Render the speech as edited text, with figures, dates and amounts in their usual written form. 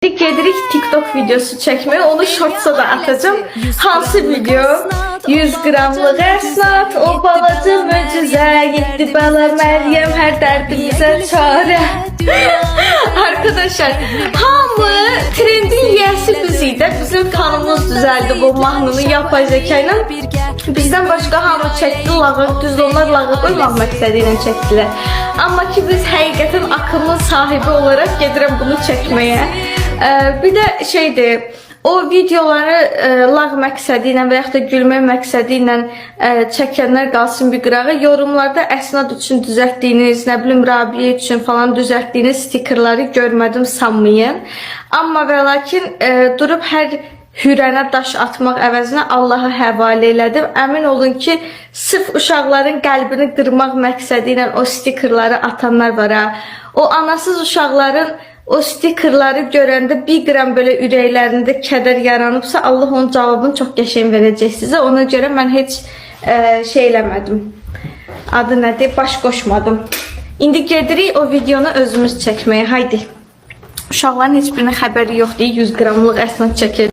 Gedirik TikTok videosu çekmeye, onu shortsa da atacağım. Hansı video? 100 qramlıq əsnat, o balaca möcüzə, 7 bala Məryəm, hər dərdimizə çarə. Arkadaşlar, hamı trendin yiyəsi biz idi. Bizim kanalımız düzeldi bu mahnını yapay zekayla. Bizden başka hamı çəkdi lağı, düz onlar lağı qoymaq məqsədilə çəkdilər. Amma ki biz həqiqətən akılın sahibi olarak gedirəm bunu çəkməyə. Bir de şeydir, o videoları lağ məqsədi ilə və yaxud da gülmək məqsədi ilə çəkənlər qalsın bir qırağa. Yorumlarda əsnad üçün düzəltdiyiniz, nə bilim Rabiyə üçün falan düzəltdiyiniz stikerləri görmədim, sanmayın. Amma və lakin durub hər hürənə daş atmaq əvəzinə Allah'a həvalə elədim. Əmin olun ki, sırf uşaqların qəlbini qırmaq məqsədi ilə o stikerləri atanlar var ha. O anasız uşaqların o stikerləri görəndə bir qram böyle ürəklərində kədər yaranıbsa, Allah onun cavabını çox qəşəng verəcək sizə. Ona görə mən heç şey eləmədim. Adı nədir? Baş qoşmadım. İndi gedirik o videonu özümüz çəkməyə. Haydi. Uşaqların heç birinin xəbəri yoxdur. 100 qramlıq əsnad çəkəcək.